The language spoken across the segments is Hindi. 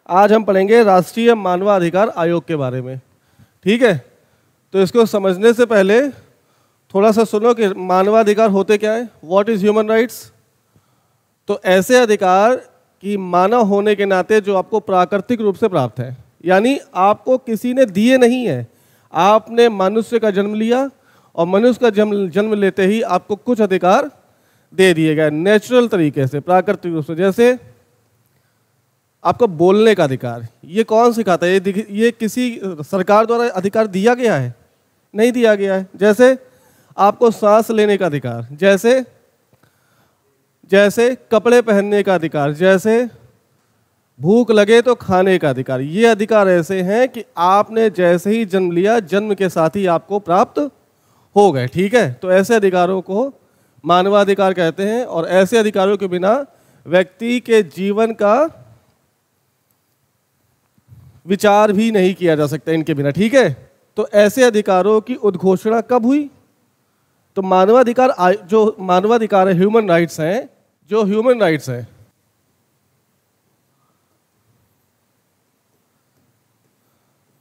आज हम पढ़ेंगे राष्ट्रीय मानवाधिकार आयोग के बारे में। ठीक है, तो इसको समझने से पहले थोड़ा सा सुनो कि मानवाधिकार होते क्या है। What is human rights? तो ऐसे अधिकार कि मानव होने के नाते जो आपको प्राकृतिक रूप से प्राप्त है, यानी आपको किसी ने दिए नहीं है, आपने मनुष्य का जन्म लिया और मनुष्य का जन्म लेते ही आपको कुछ अधिकार दे दिए गए नेचुरल तरीके से, प्राकृतिक रूप से। जैसे आपको बोलने का अधिकार, ये कौन सिखाता है? ये किसी सरकार द्वारा अधिकार दिया गया है? नहीं दिया गया है। जैसे आपको सांस लेने का अधिकार, जैसे कपड़े पहनने का अधिकार, जैसे भूख लगे तो खाने का अधिकार। ये अधिकार ऐसे हैं कि आपने जैसे ही जन्म लिया, जन्म के साथ ही आपको प्राप्त हो गए। ठीक है, तो ऐसे अधिकारों को मानवाधिकार कहते हैं और ऐसे अधिकारों के बिना व्यक्ति के जीवन का विचार भी नहीं किया जा सकता इनके बिना। ठीक है, तो ऐसे अधिकारों की उद्घोषणा कब हुई? तो मानवाधिकार जो मानवाधिकार है, ह्यूमन राइट्स हैं, जो ह्यूमन राइट्स हैं,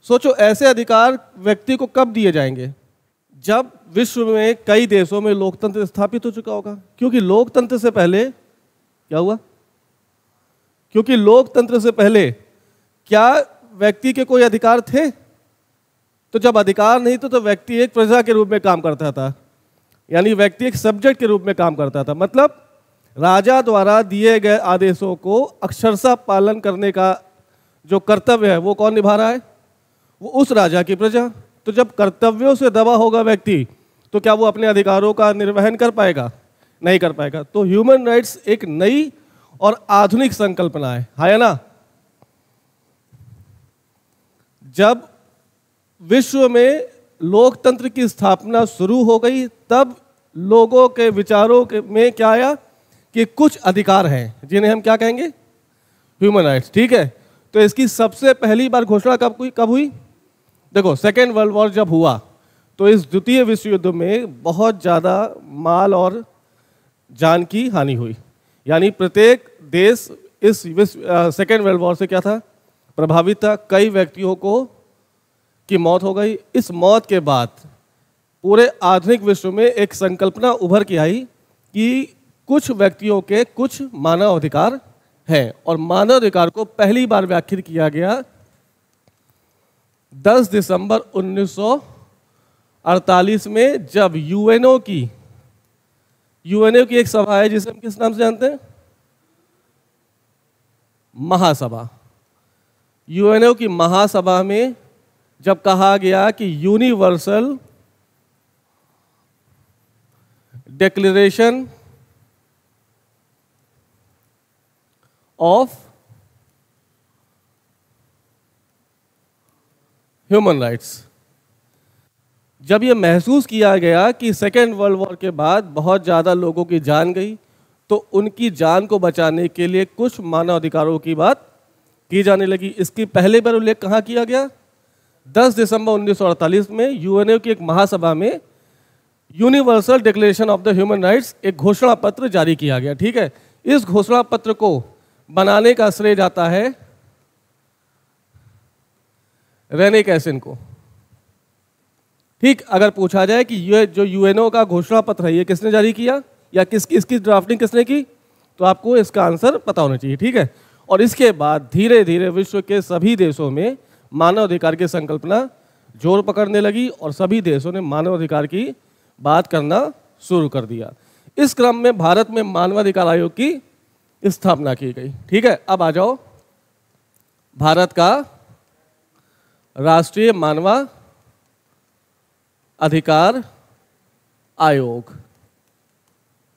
सोचो ऐसे अधिकार व्यक्ति को कब दिए जाएंगे? जब विश्व में कई देशों में लोकतंत्र स्थापित हो चुका होगा। क्योंकि लोकतंत्र से पहले क्या हुआ? क्योंकि लोकतंत्र से पहले क्या व्यक्ति के कोई अधिकार थे? तो जब अधिकार नहीं तो व्यक्ति एक प्रजा के रूप में काम करता था, यानी व्यक्ति एक सब्जेक्ट के रूप में काम करता था। मतलब राजा द्वारा दिए गए आदेशों को अक्षरशः पालन करने का जो कर्तव्य है वो कौन निभा रहा है? वो उस राजा की प्रजा। तो जब कर्तव्यों से दबा होगा व्यक्ति, तो क्या वो अपने अधिकारों का निर्वहन कर पाएगा? नहीं कर पाएगा। तो ह्यूमन राइट्स एक नई और आधुनिक संकल्पना है ना। जब विश्व में लोकतंत्र की स्थापना शुरू हो गई, तब लोगों के विचारों में क्या आया कि कुछ अधिकार हैं जिन्हें हम क्या कहेंगे? Human rights. ठीक है, तो इसकी सबसे पहली बार घोषणा कब हुई? देखो, सेकेंड वर्ल्ड वॉर जब हुआ तो इस द्वितीय विश्व युद्ध में बहुत ज़्यादा माल और जान की हानि हुई। यानी प्रत्येक देश इस सेकेंड वर्ल्ड वॉर से क्या था? प्रभावित था। कई व्यक्तियों की मौत हो गई। इस मौत के बाद पूरे आधुनिक विश्व में एक संकल्पना उभर के आई कि कुछ व्यक्तियों के कुछ मानव अधिकार हैं, और मानव अधिकार को पहली बार व्याख्यात किया गया 10 दिसंबर 1948 में, जब यूएनओ की एक सभा है जिसे हम किस नाम से जानते हैं? महासभा। यूएनओ की महासभा में जब कहा गया कि universal declaration of human rights, जब यह महसूस किया गया कि सेकेंड वर्ल्ड वॉर के बाद बहुत ज़्यादा लोगों की जान गई, तो उनकी जान को बचाने के लिए कुछ मानव अधिकारों की बात की जाने लगी। इसकी पहले बार उल्लेख कहाँ किया गया? 10 दिसंबर 1948 में यूएनओ की एक महासभा में universal declaration of the human rights एक घोषणा पत्र जारी किया गया। ठीक है, इस घोषणा पत्र को बनाने का श्रेय जाता है रेने कैसिन को। ठीक, अगर पूछा जाए कि ये जो यूएनओ का घोषणा पत्र है ये किसने जारी किया या इसकी ड्राफ्टिंग किसने की, तो आपको इसका आंसर पता होना चाहिए। ठीक है, और इसके बाद धीरे धीरे विश्व के सभी देशों में मानव अधिकार की संकल्पना जोर पकड़ने लगी और सभी देशों ने मानव अधिकार की बात करना शुरू कर दिया। इस क्रम में भारत में मानवाधिकार आयोग की स्थापना की गई। ठीक है, अब आ जाओ भारत का राष्ट्रीय मानवाधिकार आयोग।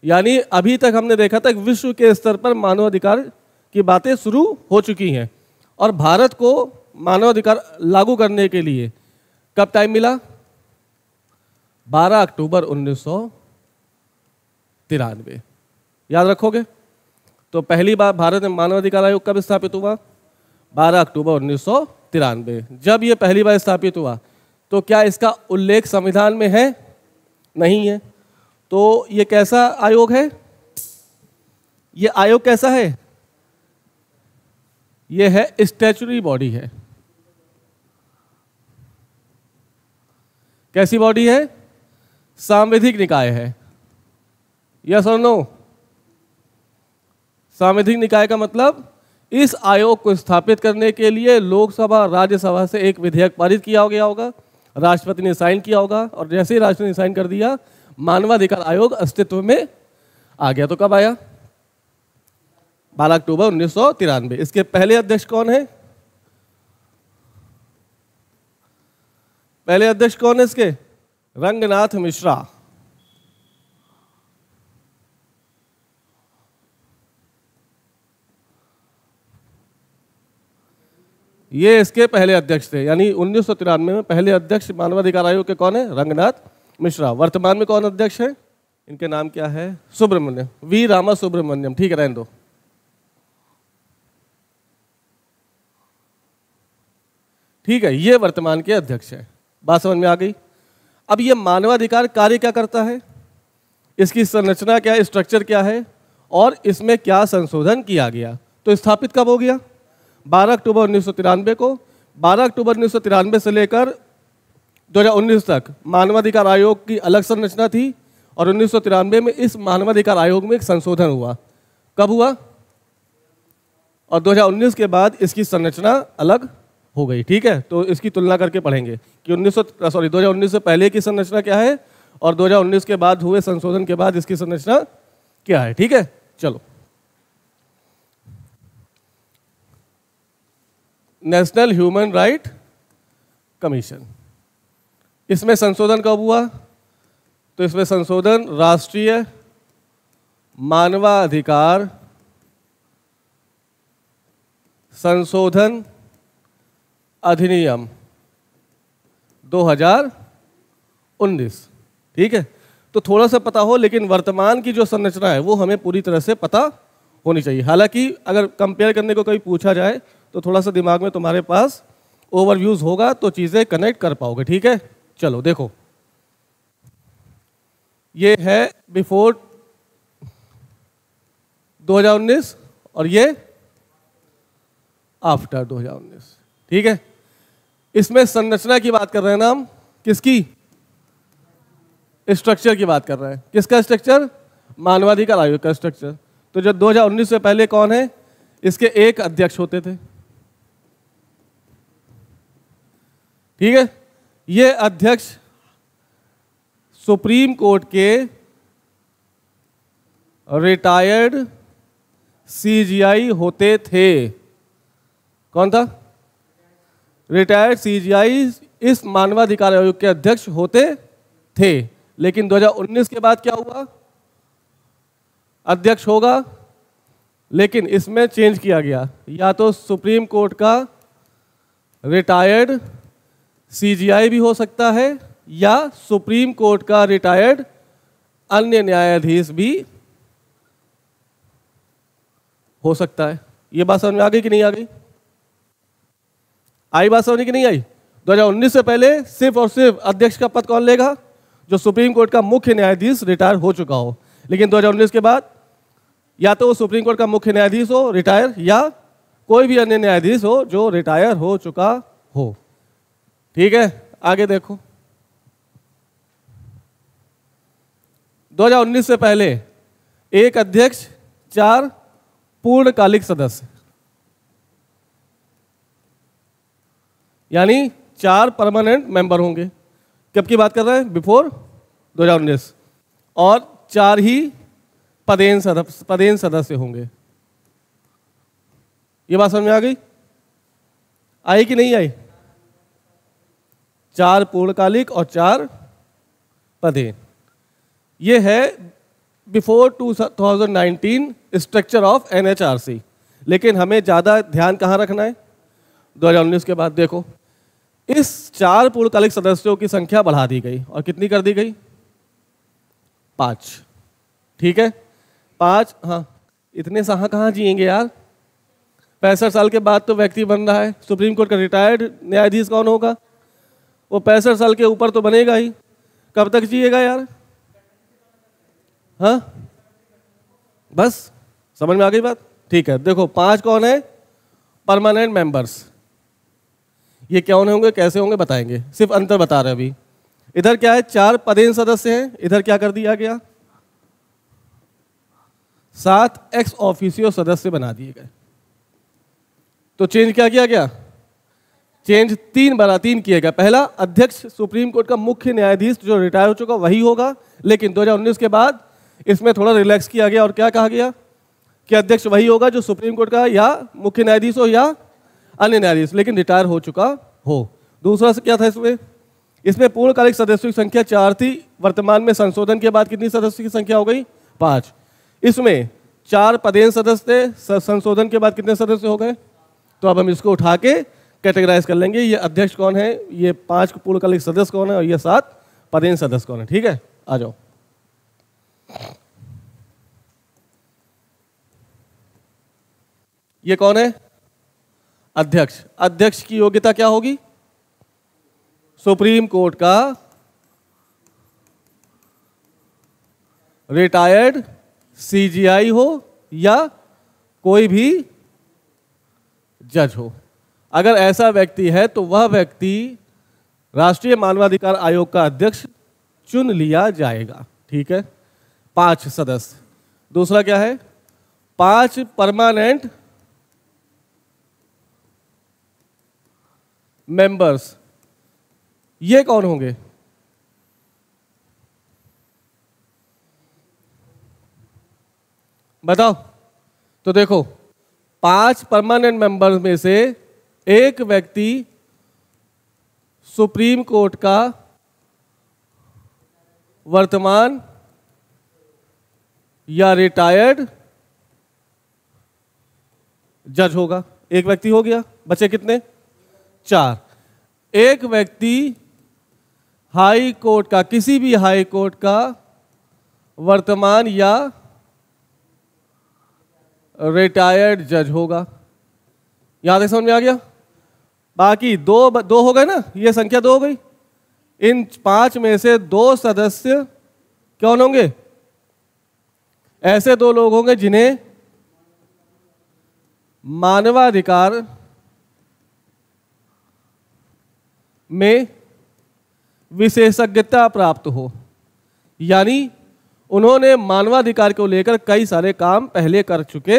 यानी अभी तक हमने देखा था कि विश्व के स्तर पर मानवाधिकार की बातें शुरू हो चुकी हैं, और भारत को मानवाधिकार लागू करने के लिए कब टाइम मिला? 12 अक्टूबर 1993। याद रखोगे? तो पहली बार भारत में मानवाधिकार आयोग कब स्थापित हुआ? 12 अक्टूबर 1993। जब ये पहली बार स्थापित हुआ तो क्या इसका उल्लेख संविधान में है? नहीं है। तो ये कैसा आयोग है? ये आयोग कैसा है? ये है स्टैच्यूटरी बॉडी है। कैसी बॉडी है? सांविधिक निकाय है। यस और नो? सांविधिक निकाय का मतलब इस आयोग को स्थापित करने के लिए लोकसभा राज्यसभा से एक विधेयक पारित किया गया होगा, राष्ट्रपति ने साइन किया होगा, और जैसे ही राष्ट्रपति ने साइन कर दिया मानवाधिकार आयोग अस्तित्व में आ गया। तो कब आया? 12 अक्टूबर 1993। इसके पहले अध्यक्ष कौन है? पहले अध्यक्ष कौन है इसके? रंगनाथ मिश्रा। ये इसके पहले अध्यक्ष थे, यानी 1993 में पहले अध्यक्ष मानवाधिकार आयोग के कौन है? रंगनाथ मिश्रा। वर्तमान में कौन अध्यक्ष है? इनके नाम क्या है? सुब्रमण्यम, वी रामा सुब्रमण्यम। ठीक है, रहने दो। ठीक है, ये वर्तमान के अध्यक्ष है। बात समझ में आ गई? अब ये मानवाधिकार कार्य क्या करता है, इसकी संरचना क्या है, स्ट्रक्चर क्या है, और इसमें क्या संशोधन किया गया। तो स्थापित कब हो गया? 12 अक्टूबर 1993 को। 12 अक्टूबर 1993 से लेकर 2019 तक मानवाधिकार आयोग की अलग संरचना थी, और 1993 में इस मानवाधिकार आयोग में एक संशोधन हुआ। कब हुआ? और 2019 के बाद इसकी संरचना अलग हो गई। ठीक है, तो इसकी तुलना करके पढ़ेंगे कि 2019 से पहले की संरचना क्या है और 2019 के बाद हुए संशोधन के बाद इसकी संरचना क्या है। ठीक है, चलो। नेशनल ह्यूमन राइट कमीशन, इसमें संशोधन कब हुआ? तो इसमें संशोधन राष्ट्रीय मानवाधिकार संशोधन अधिनियम 2019। ठीक है, तो थोड़ा सा पता हो, लेकिन वर्तमान की जो संरचना है वो हमें पूरी तरह से पता होनी चाहिए। हालांकि अगर कंपेयर करने को कभी पूछा जाए तो थोड़ा सा दिमाग में तुम्हारे पास ओवरव्यूज होगा तो चीज़ें कनेक्ट कर पाओगे। ठीक है, चलो देखो, ये है बिफोर 2019 और ये आफ्टर 2019। ठीक है, इसमें संरचना की बात कर रहे हैं ना हम, किसकी? स्ट्रक्चर की बात कर रहे हैं। किसका स्ट्रक्चर? मानवाधिकार आयोग का स्ट्रक्चर। तो जब 2019 से पहले कौन है? इसके एक अध्यक्ष होते थे। ठीक है, ये अध्यक्ष सुप्रीम कोर्ट के रिटायर्ड सीजीआई होते थे। कौन था? रिटायर्ड सीजीआई इस मानवाधिकार आयोग के अध्यक्ष होते थे। लेकिन 2019 के बाद क्या हुआ? अध्यक्ष होगा, लेकिन इसमें चेंज किया गया। या तो सुप्रीम कोर्ट का रिटायर्ड सीजीआई भी हो सकता है, या सुप्रीम कोर्ट का रिटायर्ड अन्य न्यायाधीश भी हो सकता है। ये बात समझ में आ गई कि नहीं आ गई? आई बात समझ कि नहीं आई? 2019 से पहले सिर्फ और सिर्फ अध्यक्ष का पद कौन लेगा? जो सुप्रीम कोर्ट का मुख्य न्यायाधीश रिटायर हो चुका हो। लेकिन 2019 के बाद या तो वो सुप्रीम कोर्ट का मुख्य न्यायाधीश हो रिटायर, या कोई भी अन्य न्यायाधीश हो जो रिटायर हो चुका हो। ठीक है, आगे देखो। 2019 से पहले एक अध्यक्ष, 4 पूर्णकालिक सदस्य, यानी 4 परमानेंट मेंबर होंगे। कब की बात कर रहे हैं? बिफोर 2019। और 4 ही पदेन सदस्य होंगे। ये बात समझ में आ गई? आई कि नहीं आई? 4 पूर्णकालिक और 4 पदेन। ये है बिफोर 2019 स्ट्रक्चर ऑफ एनएचआरसी। लेकिन हमें ज़्यादा ध्यान कहाँ रखना है? 2019 के बाद देखो, इस 4 पूर्णकालिक सदस्यों की संख्या बढ़ा दी गई। और कितनी कर दी गई? 5। ठीक है, 5। हाँ, इतने कहाँ जिएंगे यार? 65 साल के बाद तो व्यक्ति बन रहा है। सुप्रीम कोर्ट का रिटायर्ड न्यायाधीश कौन होगा? वो 65 साल के ऊपर तो बनेगा ही। कब तक जिएगा यार? हाँ, बस समझ में आ गई बात? ठीक है, देखो 5 कौन है? Permanent members. ये क्या होंगे, कैसे होंगे बताएंगे, सिर्फ अंतर बता रहे हैं अभी। इधर क्या है, 4 पदेन सदस्य हैं, इधर क्या कर दिया गया, 7 एक्स ऑफिसियो सदस्य बना दिए गए। तो चेंज क्या किया गया, चेंज 3 किया गया। पहला, अध्यक्ष सुप्रीम कोर्ट का मुख्य न्यायाधीश जो रिटायर हो चुका वही होगा, लेकिन 2019 के बाद इसमें थोड़ा रिलैक्स किया गया और क्या कहा गया कि अध्यक्ष वही होगा जो सुप्रीम कोर्ट का या मुख्य न्यायाधीश हो या अन्य न्यायाधीश, लेकिन रिटायर हो चुका हो। दूसरा से क्या था इसमें पूर्णकालिक सदस्यों की संख्या 4 थी, वर्तमान में संशोधन के बाद कितनी सदस्यों की संख्या हो गई, 5। इसमें 4 पदेन सदस्य थे, संशोधन के बाद कितने सदस्य हो गए। तो अब हम इसको उठा के कैटेगराइज कर लेंगे, ये अध्यक्ष कौन है, ये 5 पूर्णकालिक सदस्य कौन है और ये 7 पदेन सदस्य कौन है। ठीक है, आ जाओ। ये कौन है, अध्यक्ष। अध्यक्ष की योग्यता क्या होगी, सुप्रीम कोर्ट का रिटायर्ड सीजीआई हो या कोई भी जज हो। अगर ऐसा व्यक्ति है तो वह व्यक्ति राष्ट्रीय मानवाधिकार आयोग का अध्यक्ष चुन लिया जाएगा। ठीक है, 5 सदस्य। दूसरा क्या है, 5 परमानेंट मेंबर्स। ये कौन होंगे, बताओ। तो देखो, 5 परमानेंट मेंबर्स में से एक व्यक्ति सुप्रीम कोर्ट का वर्तमान या रिटायर्ड जज होगा। एक व्यक्ति हो गया, बचे कितने, 4। एक व्यक्ति हाई कोर्ट का, किसी भी हाई कोर्ट का वर्तमान या रिटायर्ड जज होगा। यहां तक समझ में आ गया। बाकी दो हो गए ना, ये संख्या 2 हो गई। इन 5 में से 2 सदस्य कौन होंगे, ऐसे 2 लोग होंगे जिन्हें मानवाधिकार में विशेषज्ञता प्राप्त हो, यानी उन्होंने मानवाधिकार को लेकर कई सारे काम पहले कर चुके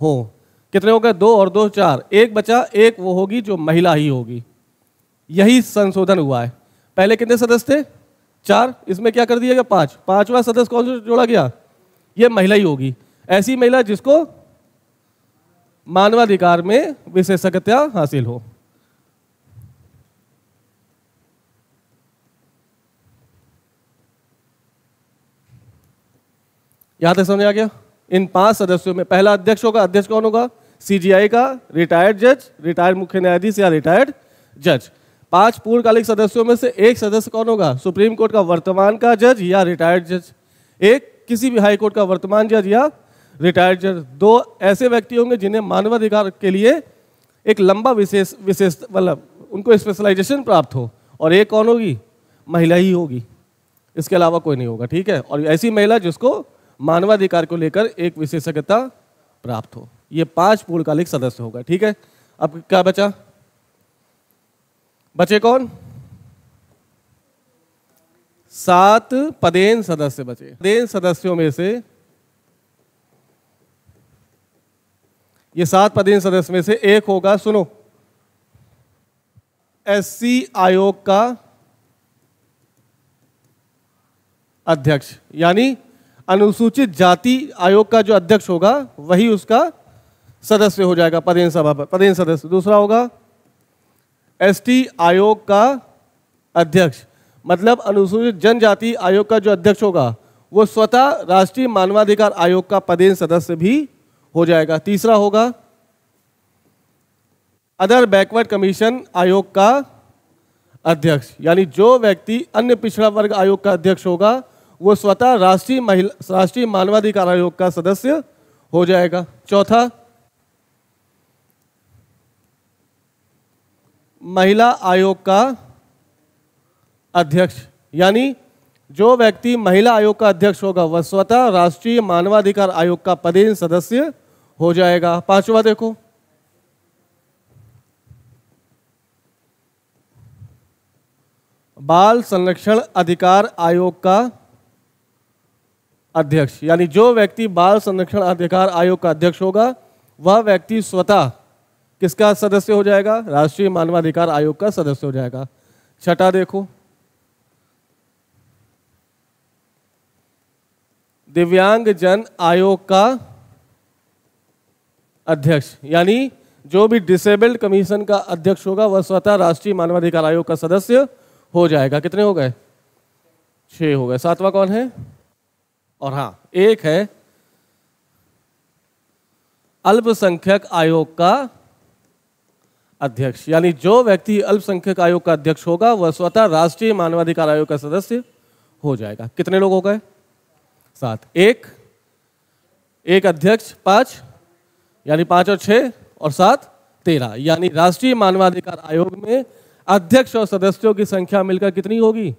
हों। कितने हो गए, 2 और 2 4, एक बचा, एक वो होगी जो महिला ही होगी। यही संशोधन हुआ है। पहले कितने सदस्य थे, 4, इसमें क्या कर दिया गया, 5। 5वां सदस्य कौन सा जोड़ा गया, ये महिला ही होगी। ऐसी महिला जिसको मानवाधिकार में विशेषज्ञता हासिल हो। यहां तक समझ आ गया। इन 5 सदस्यों में पहला अध्यक्ष होगा। अध्यक्ष कौन होगा, सीजीआई का रिटायर्ड जज, रिटायर्ड मुख्य न्यायाधीश या रिटायर्ड जज। 5 पूर्णकालिक सदस्यों में से एक सदस्य कौन होगा, सुप्रीम कोर्ट का वर्तमान का जज या रिटायर्ड जज। एक किसी भी हाई कोर्ट का वर्तमान जज या रिटायर्ड जज। 2 ऐसे व्यक्ति होंगे जिन्हें मानवाधिकार के लिए एक लंबा विशेष मतलब उनको स्पेशलाइजेशन प्राप्त हो। और एक कौन होगी, महिला ही होगी, इसके अलावा कोई नहीं होगा। ठीक है, और ऐसी महिला जिसको मानवाधिकार को लेकर एक विशेषज्ञता प्राप्त हो। ये 5 पूर्णकालिक सदस्य होगा। ठीक है, अब क्या बचा, बचे कौन, 7 पदेन सदस्य बचे। पदेन सदस्यों में से ये 7 पदेन सदस्य में से एक होगा, सुनो, एससी आयोग का अध्यक्ष, यानी अनुसूचित जाति आयोग का जो अध्यक्ष होगा वही उसका सदस्य हो जाएगा, पदेन सभा पर, पदेन सदस्य। दूसरा होगा एसटी आयोग का अध्यक्ष, मतलब अनुसूचित जनजाति आयोग का जो अध्यक्ष होगा वो स्वतः राष्ट्रीय मानवाधिकार आयोग का पदेन सदस्य भी हो जाएगा। तीसरा होगा अदर बैकवर्ड कमीशन आयोग का अध्यक्ष, यानी जो व्यक्ति अन्य पिछड़ा वर्ग आयोग का अध्यक्ष होगा वो स्वतः राष्ट्रीय मानवाधिकार आयोग का सदस्य हो जाएगा। चौथा, महिला आयोग का अध्यक्ष, यानी जो व्यक्ति महिला आयोग का अध्यक्ष होगा वह स्वतः राष्ट्रीय मानवाधिकार आयोग का पदेन सदस्य हो जाएगा। पांचवा देखो, बाल संरक्षण अधिकार आयोग का अध्यक्ष, यानी जो व्यक्ति बाल संरक्षण अधिकार आयोग का अध्यक्ष होगा वह व्यक्ति स्वतः किसका सदस्य हो जाएगा? राष्ट्रीय मानवाधिकार आयोग का सदस्य हो जाएगा। छठा देखो, दिव्यांग जन आयोग का अध्यक्ष, यानी जो भी डिसेबल्ड कमीशन का अध्यक्ष होगा वह स्वतः राष्ट्रीय मानवाधिकार आयोग का सदस्य हो जाएगा। कितने हो गए? 6 हो गए। सातवां कौन है? और हाँ, एक है अल्पसंख्यक आयोग का अध्यक्ष, यानी जो व्यक्ति अल्पसंख्यक आयोग का अध्यक्ष होगा वह स्वतः राष्ट्रीय मानवाधिकार आयोग का सदस्य हो जाएगा। कितने लोग हो गए? 7। एक अध्यक्ष 5, यानी 5 और 6 और 7 13, यानी राष्ट्रीय मानवाधिकार आयोग में अध्यक्ष और सदस्यों की संख्या मिलकर कितनी होगी?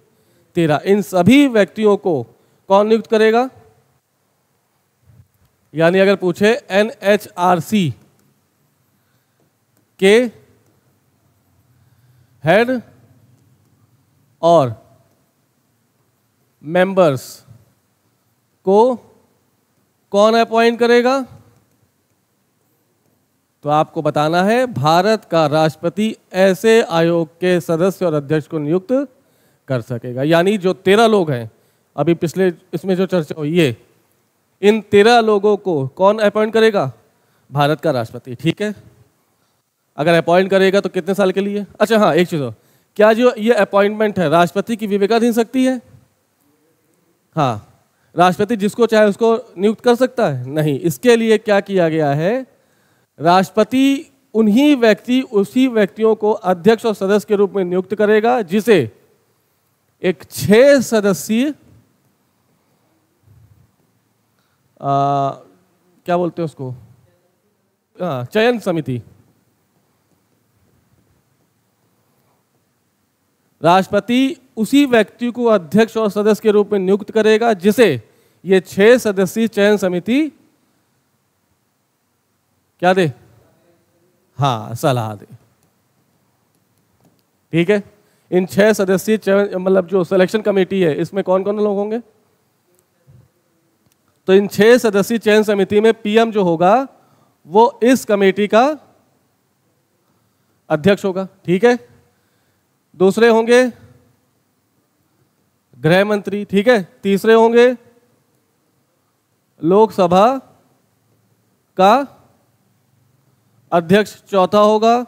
13। इन सभी व्यक्तियों को कौन नियुक्त करेगा? यानी अगर पूछे NHRC के हेड और मेंबर्स को कौन अपॉइंट करेगा, तो आपको बताना है भारत का राष्ट्रपति ऐसे आयोग के सदस्य और अध्यक्ष को नियुक्त कर सकेगा। यानी जो 13 लोग हैं, अभी पिछले इसमें जो चर्चा हुई, ये इन 13 लोगों को कौन अपॉइंट करेगा? भारत का राष्ट्रपति। ठीक है, अगर अपॉइंट करेगा तो कितने साल के लिए? अच्छा हाँ, एक चीज हो, क्या जो ये अपॉइंटमेंट है राष्ट्रपति की विवेकाधीन शक्ति है? हाँ, राष्ट्रपति जिसको चाहे उसको नियुक्त कर सकता है? नहीं। इसके लिए क्या किया गया है, राष्ट्रपति उसी व्यक्तियों को अध्यक्ष और सदस्य के रूप में नियुक्त करेगा जिसे एक 6 सदस्यीय क्या बोलते हैं उसको, चयन समिति, राष्ट्रपति उसी व्यक्ति को अध्यक्ष और सदस्य के रूप में नियुक्त करेगा जिसे ये 6 सदस्यीय चयन समिति क्या दे? हाँ, सलाह दे। ठीक है, इन 6 सदस्यीय चयन मतलब जो सिलेक्शन कमेटी है इसमें कौन कौन लोग होंगे? तो इन 6 सदस्यीय चयन समिति में PM जो होगा वो इस कमेटी का अध्यक्ष होगा। ठीक है, दूसरे होंगे गृह मंत्री। ठीक है, तीसरे होंगे लोकसभा का अध्यक्ष, चौथा होगा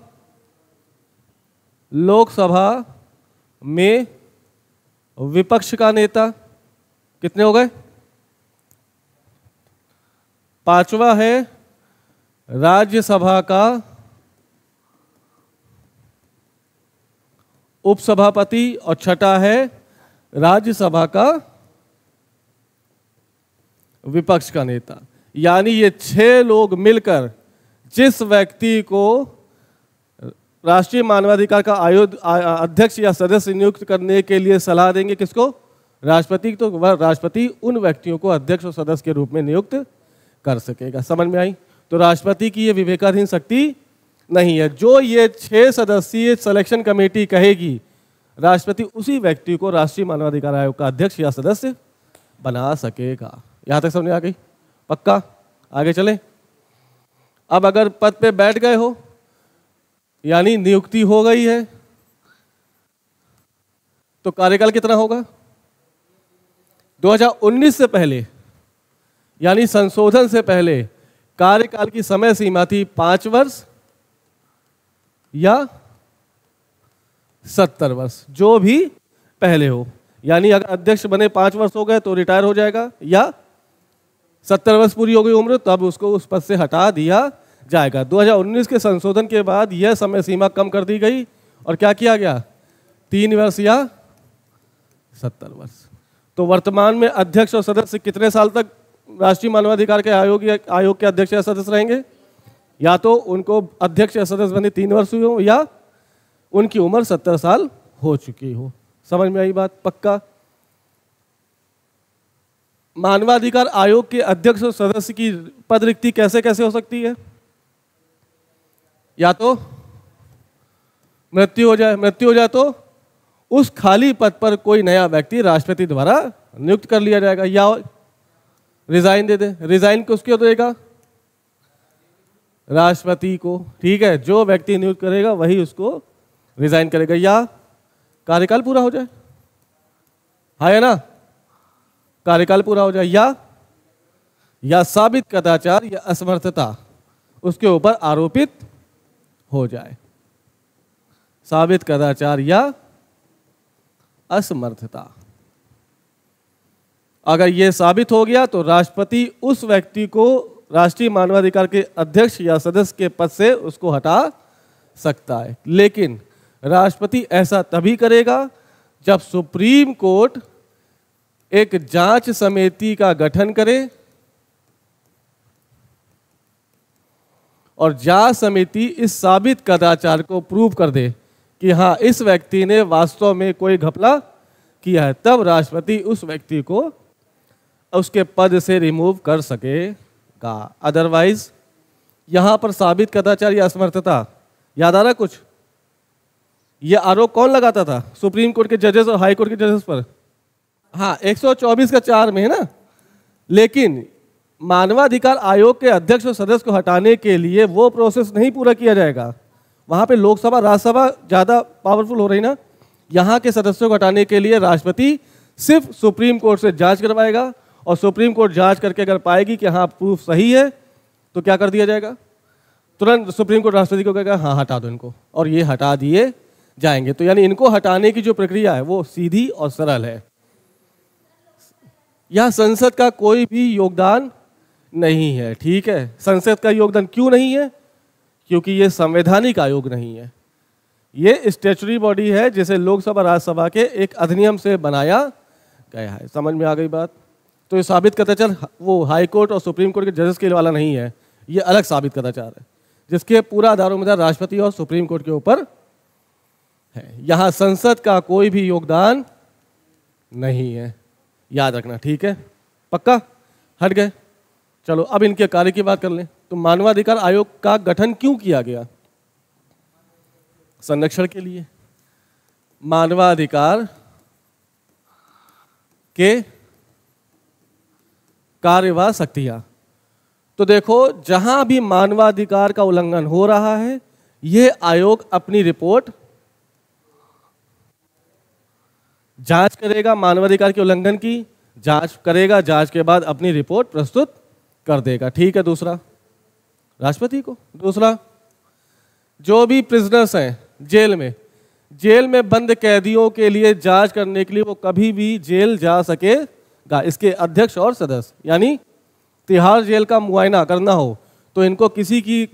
लोकसभा में विपक्ष का नेता। कितने हो गए? 5वां है राज्यसभा का उपसभापति और छठा है राज्यसभा का विपक्ष का नेता। यानी ये 6 लोग मिलकर जिस व्यक्ति को राष्ट्रीय मानवाधिकार का आयोग अध्यक्ष या सदस्य नियुक्त करने के लिए सलाह देंगे, किसको? राष्ट्रपति। तो वह राष्ट्रपति उन व्यक्तियों को अध्यक्ष और सदस्य के रूप में नियुक्त कर सकेगा। समझ में आई? तो राष्ट्रपति की ये विवेकाधीन शक्ति नहीं है। जो ये 6 सदस्यीय सिलेक्शन कमेटी कहेगी, राष्ट्रपति उसी व्यक्ति को राष्ट्रीय मानवाधिकार आयोग का अध्यक्ष या सदस्य बना सकेगा। यहां तक समझ आ गई? पक्का? आगे चले। अब अगर पद पे बैठ गए हो, यानी नियुक्ति हो गई है, तो कार्यकाल कितना होगा? 2019 से पहले, यानी संशोधन से पहले कार्यकाल की समय सीमा थी 5 वर्ष या 70 वर्ष, जो भी पहले हो। यानी अगर अध्यक्ष बने 5 वर्ष हो गए तो रिटायर हो जाएगा, या 70 वर्ष पूरी हो गई उम्र तब उसको उस पद से हटा दिया जाएगा। 2019 के संशोधन के बाद यह समय सीमा कम कर दी गई और क्या किया गया? 3 वर्ष या 70 वर्ष। तो वर्तमान में अध्यक्ष और सदस्य कितने साल तक राष्ट्रीय मानवाधिकार के आयोग के अध्यक्ष या सदस्य रहेंगे? या तो उनको अध्यक्ष या सदस्य बने 3 वर्ष हुए हो, या उनकी उम्र 70 साल हो चुकी हो। समझ में आई बात? पक्का? मानवाधिकार आयोग के अध्यक्ष और सदस्य की पद रिक्ति कैसे कैसे हो सकती है? या तो मृत्यु हो जाए तो उस खाली पद पर कोई नया व्यक्ति राष्ट्रपति द्वारा नियुक्त कर लिया जाएगा, या रिजाइन दे दे। रिजाइन किसको देगा? राष्ट्रपति को। ठीक है, जो व्यक्ति नियुक्त करेगा वही उसको रिजाइन करेगा, या कार्यकाल पूरा हो जाए, है ना, कार्यकाल पूरा हो जाए, या साबित कदाचार या असमर्थता उसके ऊपर आरोपित हो जाए। साबित कदाचार या असमर्थता अगर यह साबित हो गया तो राष्ट्रपति उस व्यक्ति को राष्ट्रीय मानवाधिकार के अध्यक्ष या सदस्य के पद से उसको हटा सकता है। लेकिन राष्ट्रपति ऐसा तभी करेगा जब सुप्रीम कोर्ट एक जांच समिति का गठन करे और जांच समिति इस साबित कदाचार को प्रूव कर दे कि हाँ, इस व्यक्ति ने वास्तव में कोई घपला किया है, तब राष्ट्रपति उस व्यक्ति को उसके पद से रिमूव कर सकेगा। अदरवाइज यहां पर साबित कदाचार या असमर्थता, याद आ रहा कुछ? यह आरोप कौन लगाता था? सुप्रीम कोर्ट के जजेस और हाई कोर्ट के जजेस पर। हाँ, 124 का 4 में है ना। लेकिन मानवाधिकार आयोग के अध्यक्ष और सदस्य को हटाने के लिए वो प्रोसेस नहीं पूरा किया जाएगा। वहां पे लोकसभा राज्यसभा ज्यादा पावरफुल हो रही ना। यहाँ के सदस्यों को हटाने के लिए राष्ट्रपति सिर्फ सुप्रीम कोर्ट से जांच करवाएगा, और सुप्रीम कोर्ट जांच करके अगर पाएगी कि हाँ प्रूफ सही है तो क्या कर दिया जाएगा? तुरंत सुप्रीम कोर्ट राष्ट्रपति को कहेगा हाँ हटा दो इनको, और ये हटा दिए जाएंगे। तो यानी इनको हटाने की जो प्रक्रिया है वो सीधी और सरल है। यह संसद का कोई भी योगदान नहीं है। ठीक है, संसद का योगदान क्यों नहीं है? क्योंकि ये संवैधानिक आयोग नहीं है, ये स्टैट्यूटरी बॉडी है जिसे लोकसभा राज्यसभा के एक अधिनियम से बनाया गया है। समझ में आ गई बात? तो ये साबित कदाचार वो हाई कोर्ट और सुप्रीम कोर्ट के जजेस के वाला नहीं है, ये अलग साबित कदाचार है जिसके पूरा दारोमदार राष्ट्रपति और सुप्रीम कोर्ट के ऊपर है। यहाँ संसद का कोई भी योगदान नहीं है, याद रखना। ठीक है, पक्का? हट गए? चलो अब इनके कार्य की बात कर लें। तो मानवाधिकार आयोग का गठन क्यों किया गया? संरक्षण के लिए। मानवाधिकार के कार्य व शक्तियां। तो देखो, जहां भी मानवाधिकार का उल्लंघन हो रहा है, यह आयोग अपनी रिपोर्ट जांच करेगा, मानवाधिकार के उल्लंघन की जांच करेगा, जांच के बाद अपनी रिपोर्ट प्रस्तुत कर देगा। ठीक है, दूसरा राष्ट्रपति को। दूसरा, जो भी प्रिजनर्स हैं जेल में बंद कैदियों के लिए जांच करने के लिए वो कभी भी जेल जा सकेगा। इसके अध्यक्ष और सदस्य, यानी तिहाड़ जेल का मुआयना करना हो तो इनको किसी की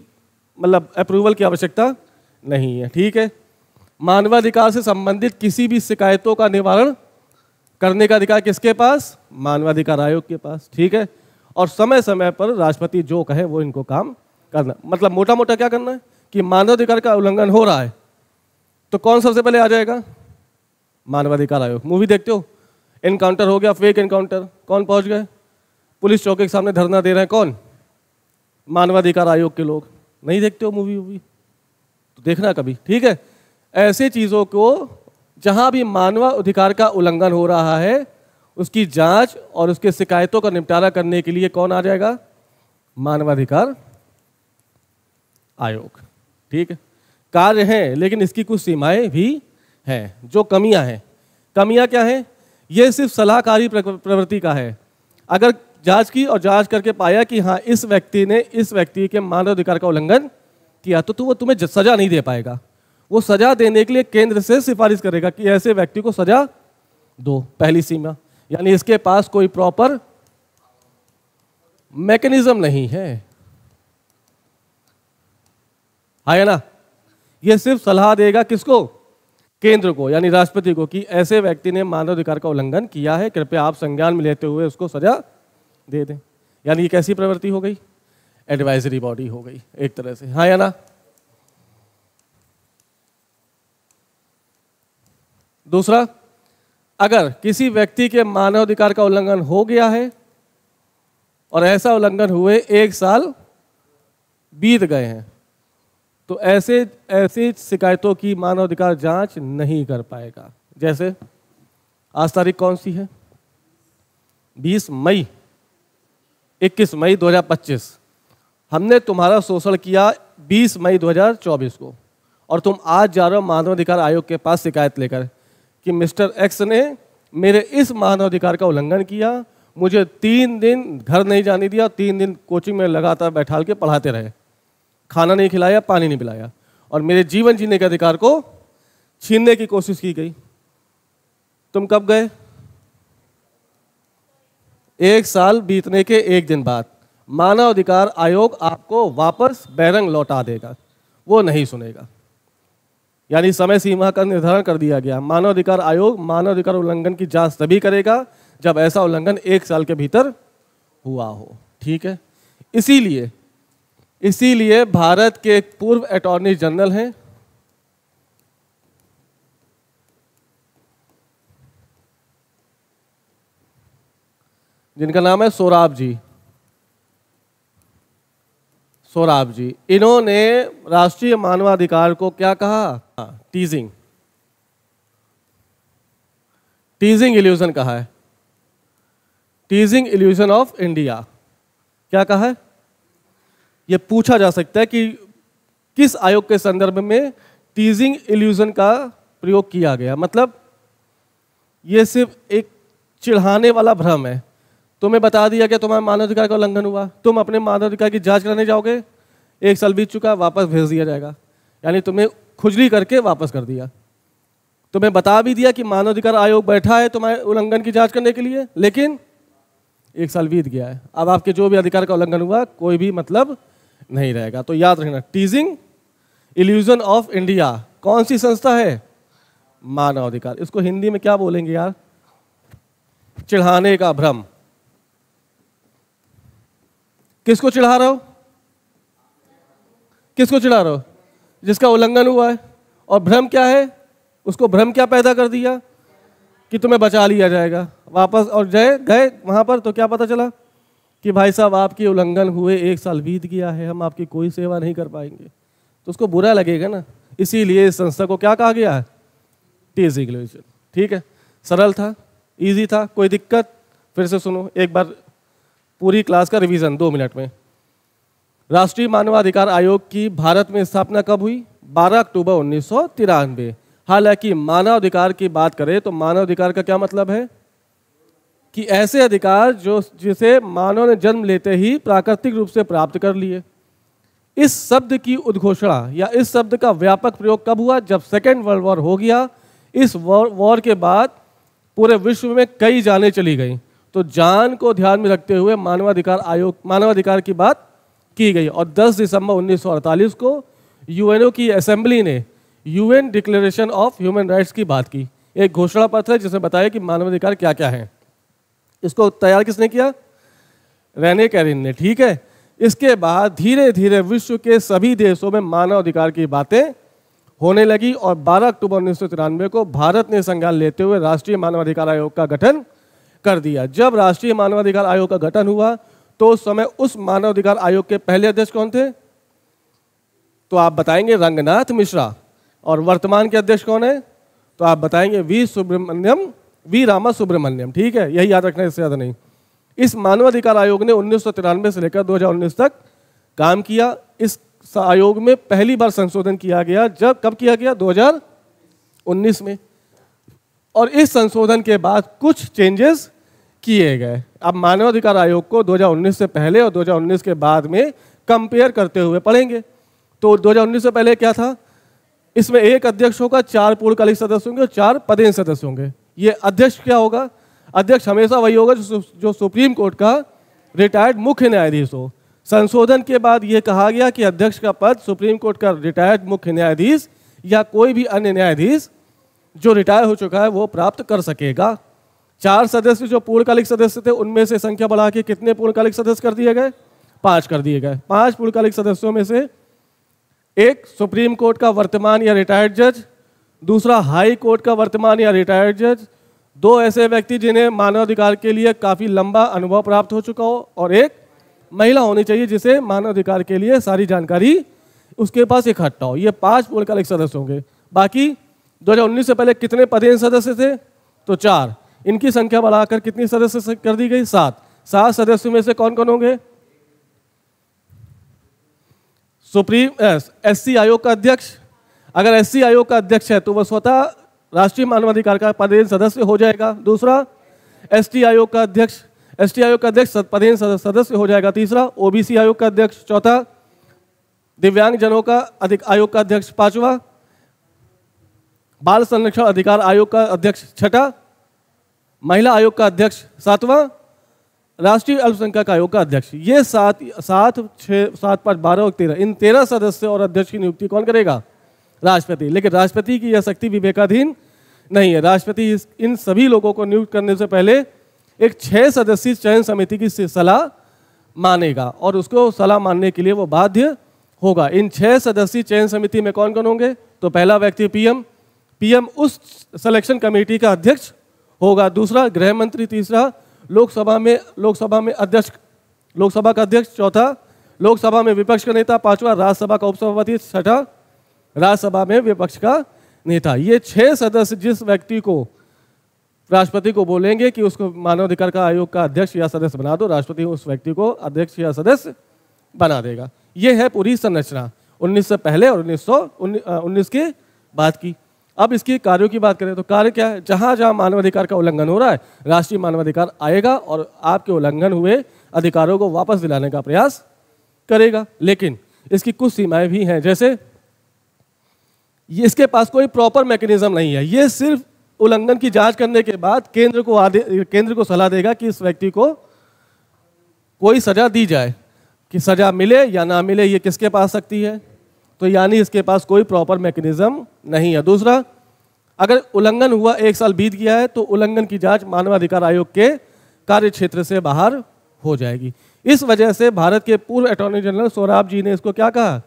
मतलब अप्रूवल की आवश्यकता नहीं है। ठीक है, मानवाधिकार से संबंधित किसी भी शिकायतों का निवारण करने का अधिकार किसके पास? मानवाधिकार आयोग के पास। ठीक है, और समय समय पर राष्ट्रपति जो कहे वो इनको काम करना। मतलब मोटा मोटा क्या करना है कि मानवाधिकार का उल्लंघन हो रहा है तो कौन सबसे पहले आ जाएगा? मानवाधिकार आयोग। मूवी देखते हो, एनकाउंटर हो गया, फेक एनकाउंटर, कौन पहुंच गए? पुलिस चौकी के सामने धरना दे रहे हैं, कौन? मानवाधिकार आयोग के लोग। नहीं देखते हो मूवी तो देखना कभी। ठीक है, ऐसे चीजों को जहां भी मानवाधिकार का उल्लंघन हो रहा है उसकी जांच और उसके शिकायतों का निपटारा करने के लिए कौन आ जाएगा? मानवाधिकार आयोग। ठीक है, कार्य है लेकिन इसकी कुछ सीमाएं भी हैं। जो कमियां हैं, कमियां क्या हैं? ये सिर्फ सलाहकारी प्रवृत्ति का है। अगर जांच की और जांच करके पाया कि हाँ इस व्यक्ति ने इस व्यक्ति के मानवाधिकार का उल्लंघन किया तो वो तुम्हें सजा नहीं दे पाएगा। वो सजा देने के लिए केंद्र से सिफारिश करेगा कि ऐसे व्यक्ति को सजा दो। पहली सीमा, यानी इसके पास कोई प्रॉपर मैकेनिज्म नहीं है ना। ये सिर्फ सलाह देगा किसको? केंद्र को, यानी राष्ट्रपति को, कि ऐसे व्यक्ति ने मानवाधिकार का उल्लंघन किया है, कृपया आप संज्ञान में लेते हुए उसको सजा दे दें। यानी ये कैसी प्रवृत्ति हो गई? एडवाइजरी बॉडी हो गई एक तरह से, हाँ या ना। दूसरा, अगर किसी व्यक्ति के मानवाधिकार का उल्लंघन हो गया है और ऐसा उल्लंघन हुए 1 साल बीत गए हैं तो ऐसे शिकायतों की मानवाधिकार जांच नहीं कर पाएगा। जैसे आज तारीख कौन सी है? 20 मई, 21 मई 2025। हमने तुम्हारा शोषण किया 20 मई 2024 को, और तुम आज जा रहे हो मानवाधिकार आयोग के पास शिकायत लेकर कि मिस्टर एक्स ने मेरे इस मानवाधिकार का उल्लंघन किया, मुझे 3 दिन घर नहीं जाने दिया, 3 दिन कोचिंग में लगातार बैठाल के पढ़ाते रहे, खाना नहीं खिलाया, पानी नहीं पिलाया, और मेरे जीवन जीने के अधिकार को छीनने की कोशिश की गई। तुम कब गए? 1 साल बीतने के 1 दिन बाद मानवाधिकार आयोग आपको वापस बैरंग लौटा देगा, वो नहीं सुनेगा। यानी समय सीमा का निर्धारण कर दिया गया। मानवाधिकार आयोग मानवाधिकार उल्लंघन की जांच तभी करेगा जब ऐसा उल्लंघन 1 साल के भीतर हुआ हो। ठीक है, इसीलिए भारत के एक पूर्व अटॉर्नी जनरल हैं, जिनका नाम है सोराब जी। इन्होंने राष्ट्रीय मानवाधिकार को क्या कहा? टीजिंग इल्यूजन कहा है। टीजिंग इल्यूजन ऑफ इंडिया क्या कहा है? यह पूछा जा सकता है कि किस आयोग के संदर्भ में टीजिंग इल्यूजन का प्रयोग किया गया। मतलब यह सिर्फ एक चिढ़ाने वाला भ्रम है। तुम्हें बता दिया कि तुम्हारे मानवाधिकार का उल्लंघन हुआ, तुम अपने मानवाधिकार की जांच कराने जाओगे, 1 साल बीत चुका, वापस भेज दिया जाएगा। यानी तुम्हें खुजली करके वापस कर दिया। तुम्हें बता भी दिया कि मानवाधिकार आयोग बैठा है तुम्हारे उल्लंघन की जांच करने के लिए, लेकिन 1 साल बीत गया है। अब आपके जो भी अधिकार का उल्लंघन हुआ कोई भी मतलब नहीं रहेगा। तो याद रखना, टीजिंग इल्यूजन ऑफ इंडिया कौन सी संस्था है? मानवाधिकार। इसको हिंदी में क्या बोलेंगे यार? चिढ़ाने का भ्रम। किसको चिढ़ा रहे हो? किसको चिढ़ा रहे हो? जिसका उल्लंघन हुआ है। और भ्रम क्या है? उसको भ्रम क्या पैदा कर दिया कि तुम्हें बचा लिया जाएगा वापस, और गए वहां पर तो क्या पता चला कि भाई साहब आपके उल्लंघन हुए 1 साल बीत गया है, हम आपकी कोई सेवा नहीं कर पाएंगे। तो उसको बुरा लगेगा ना। इसीलिए इस संस्था को क्या कहा गया है? टीजिंग इल्यूजन। ठीक है, सरल था, इजी था, कोई दिक्कत? फिर से सुनो एक बार पूरी क्लास का रिवीजन 2 मिनट में। राष्ट्रीय मानवाधिकार आयोग की भारत में स्थापना कब हुई? 12 अक्टूबर 1993। हालांकि मानवाधिकार की बात करें तो मानवाधिकार का क्या मतलब है कि ऐसे अधिकार जिसे मानव ने जन्म लेते ही प्राकृतिक रूप से प्राप्त कर लिए। इस शब्द की उद्घोषणा या इस शब्द का व्यापक प्रयोग कब हुआ? जब सेकेंड वर्ल्ड वॉर हो गया। इस वॉर के बाद पूरे विश्व में कई जानें चली गई, तो जान को ध्यान में रखते हुए मानवाधिकार की बात की गई। और 10 दिसंबर 1948 को यूएनओ की असेंबली ने UN declaration of human rights की बात की। एक घोषणा पत्र है जिसमें बताया कि मानवाधिकार क्या क्या है। इसको तैयार किसने किया? रेने कैरिन ने। ठीक है, इसके बाद धीरे धीरे विश्व के सभी देशों में मानवाधिकार की बातें होने लगी और 12 अक्टूबर 1993 को भारत ने संज्ञान लेते हुए राष्ट्रीय मानवाधिकार आयोग का गठन कर दिया। जब राष्ट्रीय मानवाधिकार आयोग का गठन हुआ तो उस समय उस मानवाधिकार आयोग के पहले अध्यक्ष कौन थे? तो आप बताएंगे रंगनाथ मिश्रा। और वर्तमान के अध्यक्ष कौन है? तो आप बताएंगे वी रामा सुब्रमण्यम। ठीक है, यही याद रखना, इससे ज्यादा नहीं। इस मानवाधिकार आयोग ने 1993 से लेकर 2019 तक काम किया। इस आयोग में पहली बार संशोधन किया गया। कब किया गया? 2019 में। और इस संशोधन के बाद कुछ चेंजेस किए गए। अब मानवाधिकार आयोग को 2019 से पहले और 2019 के बाद में कंपेयर करते हुए पढ़ेंगे। तो 2019 से पहले क्या था? इसमें 1 अध्यक्ष होगा, 4 पूर्णकालिक सदस्य होंगे और 4 पदेन सदस्य होंगे। ये अध्यक्ष क्या होगा? अध्यक्ष हमेशा वही होगा जो सुप्रीम कोर्ट का रिटायर्ड मुख्य न्यायाधीश हो। संशोधन के बाद यह कहा गया कि अध्यक्ष का पद सुप्रीम कोर्ट का रिटायर्ड मुख्य न्यायाधीश या कोई भी अन्य न्यायाधीश जो रिटायर हो चुका है वो प्राप्त कर सकेगा। 4 सदस्य जो पूर्णकालिक सदस्य थे उनमें से संख्या बढ़ा के कितने पूर्णकालिक सदस्य कर दिए गए? 5 कर दिए गए। 5 पूर्णकालिक सदस्यों में से एक सुप्रीम कोर्ट का वर्तमान या रिटायर्ड जज, दूसरा हाई कोर्ट का वर्तमान या रिटायर्ड जज, 2 ऐसे व्यक्ति जिन्हें मानवाधिकार के लिए काफी लंबा अनुभव प्राप्त हो चुका हो, और एक महिला होनी चाहिए जिसे मानवाधिकार के लिए सारी जानकारी उसके पास इकट्ठा हो। ये 5 पूर्णकालिक सदस्य होंगे। बाकी 2019 से पहले कितने पदेन सदस्य थे? तो 4। इनकी संख्या बढ़ाकर कितनी सदस्य कर दी गई? 7। 7 सदस्यों में से कौन कौन होंगे? सुप्रीम एससी आयोग का अध्यक्ष। अगर एससी आयोग का अध्यक्ष है तो वह स्वतः राष्ट्रीय मानवाधिकार का पदेन सदस्य हो जाएगा। दूसरा, एसटी आयोग का अध्यक्ष, एसटी आयोग का अध्यक्ष पदेन सदस्य हो जाएगा। तीसरा, ओबीसी आयोग का अध्यक्ष। चौथा, दिव्यांग जनों का आयोग का अध्यक्ष। पांचवा, बाल संरक्षण अधिकार आयोग का अध्यक्ष। छठा, महिला आयोग का अध्यक्ष। सातवां, राष्ट्रीय अल्पसंख्यक आयोग का अध्यक्ष। ये 7, 6, 7, 5, 12 और 13, इन 13 सदस्य और अध्यक्ष की नियुक्ति कौन करेगा? राष्ट्रपति। लेकिन राष्ट्रपति की यह शक्ति विवेकाधीन नहीं है। राष्ट्रपति इन सभी लोगों को नियुक्त करने से पहले एक 6 सदस्यीय चयन समिति की सलाह मानेगा और उसको सलाह मानने के लिए वो बाध्य होगा। इन 6 सदस्यीय चयन समिति में कौन कौन होंगे? तो पहला व्यक्ति पीएम, पीएम उस सिलेक्शन कमेटी का अध्यक्ष होगा। दूसरा, गृह मंत्री। तीसरा, लोकसभा में अध्यक्ष, लोकसभा का अध्यक्ष। चौथा, लोकसभा में विपक्ष का नेता। पांचवा, राज्यसभा का उपसभापति। छठा, राज्यसभा में विपक्ष का नेता। ये 6 सदस्य जिस व्यक्ति को राष्ट्रपति को बोलेंगे कि उसको मानवाधिकार का आयोग का अध्यक्ष या सदस्य बना दो, राष्ट्रपति उस व्यक्ति को अध्यक्ष या सदस्य बना देगा। ये है पूरी संरचना 19 से पहले और 1919 के बाद की। अब इसके कार्यों की बात करें तो कार्य क्या है? जहां जहां मानवाधिकार का उल्लंघन हो रहा है, राष्ट्रीय मानवाधिकार आएगा और आपके उल्लंघन हुए अधिकारों को वापस दिलाने का प्रयास करेगा। लेकिन इसकी कुछ सीमाएं भी हैं, जैसे इसके पास कोई प्रॉपर मैकेनिज्म नहीं है। ये सिर्फ उल्लंघन की जांच करने के बाद केंद्र को सलाह देगा कि इस व्यक्ति को कोई सजा दी जाए, कि सजा मिले या ना मिले ये किसके पास सकती है? तो यानी इसके पास कोई प्रॉपर मैकेनिज्म नहीं है। दूसरा, अगर उल्लंघन हुआ 1 साल बीत गया है तो उल्लंघन की जांच मानवाधिकार आयोग के कार्य क्षेत्र से बाहर हो जाएगी। इस वजह से भारत के पूर्व अटॉर्नी जनरल सोराब जी ने इसको क्या कहा?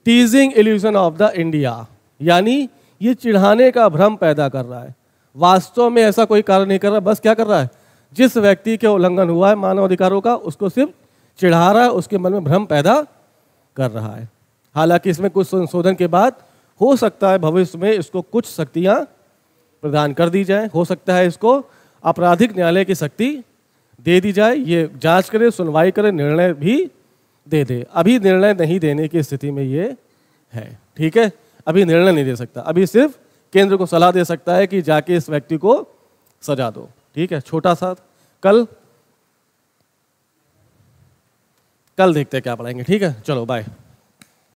टीजिंग इल्यूजन ऑफ द इंडिया, यानी ये चिढ़ाने का भ्रम पैदा कर रहा है। वास्तव में ऐसा कोई कार्य नहीं कर रहा, बस क्या कर रहा है? जिस व्यक्ति के उल्लंघन हुआ है मानवाधिकारों का, उसको सिर्फ चिढ़ा रहा है, उसके मन में भ्रम पैदा कर रहा है। हालांकि इसमें कुछ संशोधन के बाद हो सकता है भविष्य में इसको कुछ शक्तियां प्रदान कर दी जाए। हो सकता है इसको आपराधिक न्यायालय की शक्ति दे दी जाए, ये जांच करे, सुनवाई करे, निर्णय भी दे दे। अभी निर्णय नहीं देने की स्थिति में ये है, ठीक है? अभी निर्णय नहीं दे सकता, अभी सिर्फ केंद्र को सलाह दे सकता है कि जाके इस व्यक्ति को सजा दो, ठीक है? छोटा सा कल देखते हैं क्या पढ़ाएंगे, ठीक है? चलो बाय।